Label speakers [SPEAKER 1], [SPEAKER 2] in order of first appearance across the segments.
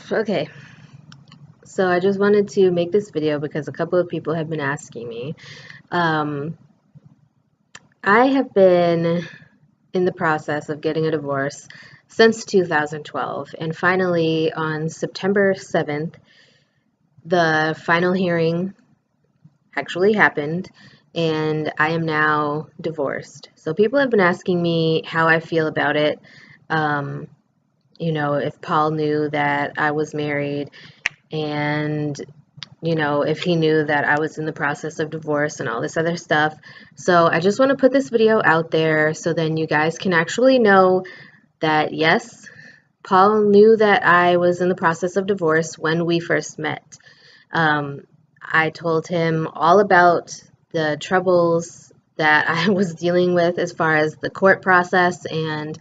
[SPEAKER 1] Okay, so I just wanted to make this video because a couple of people have been asking me. Um, I have been in the process of getting a divorce since 2012, and finally on September 7th, the final hearing actually happened, and I am now divorced. So people have been asking me how I feel about it. Um, if Paul knew that I was married and if he knew that I was in the process of divorce and all this other stuff. So I just want to put this video out there so then you guys can actually know that yes, Paul knew that I was in the process of divorce when we first met. I told him all about the troubles that I was dealing with as far as the court process and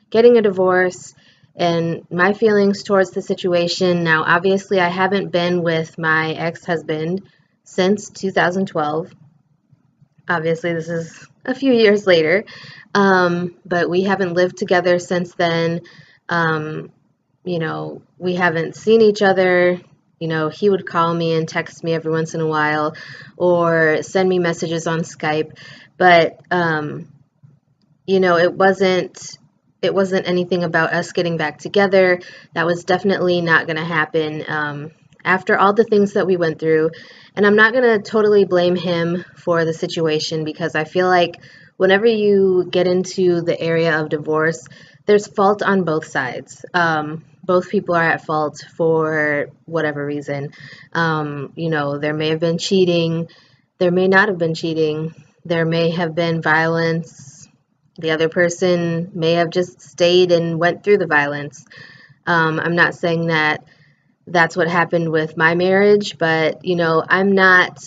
[SPEAKER 1] getting a divorce and my feelings towards the situation. Now, obviously, I haven't been with my ex-husband since 2012. Obviously, this is a few years later, but we haven't lived together since then. We haven't seen each other. He would call me and text me every once in a while or send me messages on Skype, but it wasn't anything about us getting back together. That was definitely not going to happen after all the things that we went through. And I'm not going to totally blame him for the situation because I feel like whenever you get into the area of divorce, there's fault on both sides. Both people are at fault for whatever reason. There may have been cheating, there may not have been cheating, there may have been violence. The other person may have just stayed and went through the violence. I'm not saying that that's what happened with my marriage, but, I'm not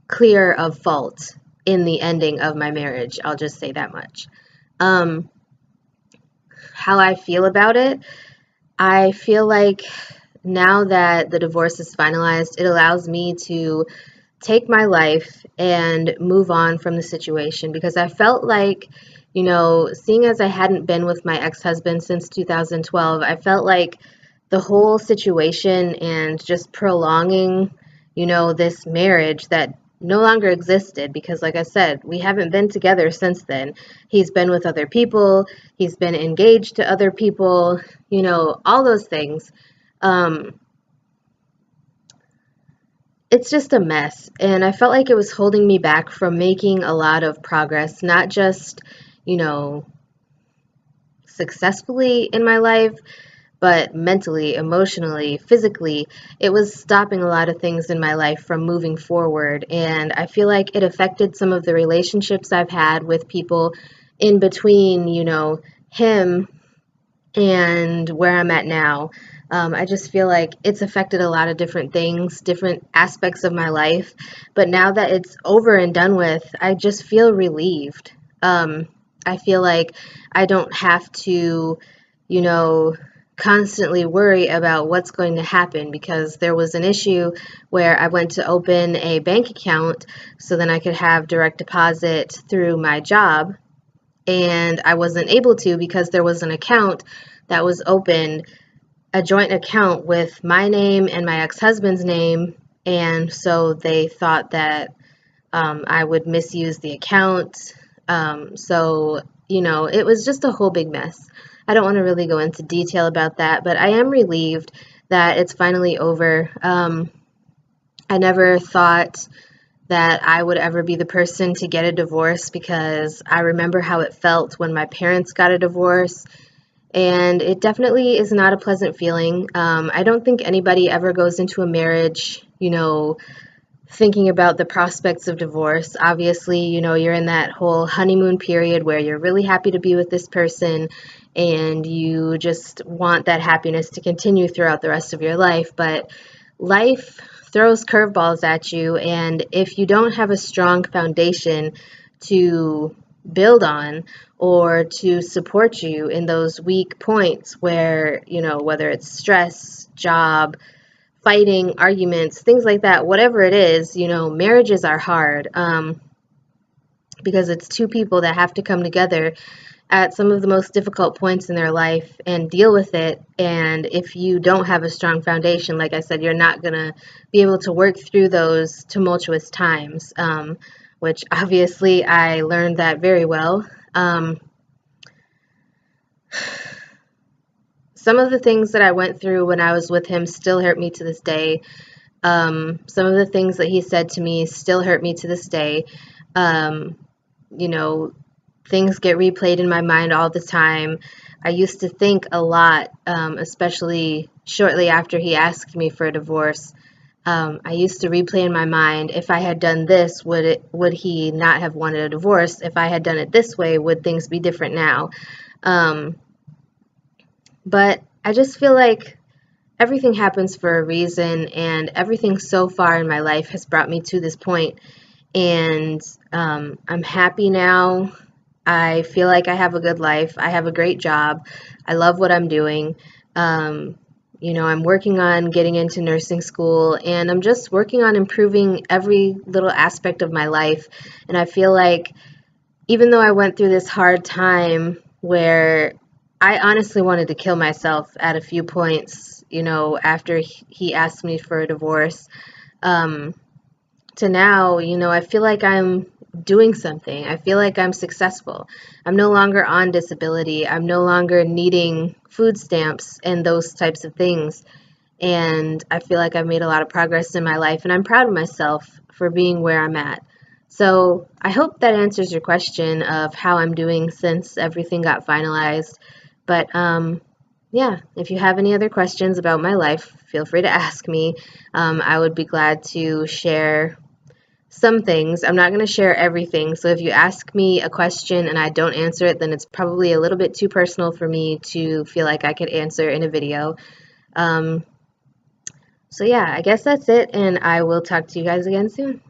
[SPEAKER 1] clear of fault in the ending of my marriage. I'll just say that much. How I feel about it, I feel like now that the divorce is finalized, it allows me to take my life and move on from the situation because I felt like, seeing as I hadn't been with my ex-husband since 2012, I felt like the whole situation and just prolonging, this marriage that no longer existed because, like I said, we haven't been together since then. He's been with other people, he's been engaged to other people, all those things. It's just a mess, and I felt like it was holding me back from making a lot of progress, not just, successfully in my life, but mentally, emotionally, physically. It was stopping a lot of things in my life from moving forward, and I feel like it affected some of the relationships I've had with people in between, him and where I'm at now. I just feel like it's affected a lot of different things, different aspects of my life. But now that it's over and done with, I just feel relieved. I feel like I don't have to, constantly worry about what's going to happen because there was an issue where I went to open a bank account so then I could have direct deposit through my job. And I wasn't able to because there was an account that was opened, a joint account with my name and my ex-husband's name, and so they thought that I would misuse the account. It was just a whole big mess. I don't want to really go into detail about that, but I am relieved that it's finally over. I never thought that I would ever be the person to get a divorce because I remember how it felt when my parents got a divorce, and it definitely is not a pleasant feeling. I don't think anybody ever goes into a marriage, thinking about the prospects of divorce. Obviously, you're in that whole honeymoon period where you're really happy to be with this person and you just want that happiness to continue throughout the rest of your life. But life throws curveballs at you, and if you don't have a strong foundation to build on or to support you in those weak points where, whether it's stress, job, fighting, arguments, things like that, whatever it is, marriages are hard because it's two people that have to come together at some of the most difficult points in their life and deal with it. And if you don't have a strong foundation, like I said, you're not going to be able to work through those tumultuous times, which obviously I learned that very well. Some of the things that I went through when I was with him still hurt me to this day. Some of the things that he said to me still hurt me to this day. You know, things get replayed in my mind all the time. I used to think a lot, especially shortly after he asked me for a divorce. I used to replay in my mind, if I had done this, would he not have wanted a divorce? If I had done it this way, would things be different now? But I just feel like everything happens for a reason, and everything so far in my life has brought me to this point. And I'm happy now. I feel like I have a good life. I have a great job. I love what I'm doing. I'm working on getting into nursing school, and I'm just working on improving every little aspect of my life. And I feel like even though I went through this hard time where I honestly wanted to kill myself at a few points, after he asked me for a divorce, to now, I feel like I'm doing something. I feel like I'm successful. I'm no longer on disability. I'm no longer needing food stamps and those types of things. And I feel like I've made a lot of progress in my life, and I'm proud of myself for being where I'm at. So I hope that answers your question of how I'm doing since everything got finalized. But yeah, if you have any other questions about my life, feel free to ask me. I would be glad to share some things. I'm not going to share everything. So if you ask me a question and I don't answer it, then it's probably a little bit too personal for me to feel like I could answer in a video. So yeah, I guess that's it, and I will talk to you guys again soon.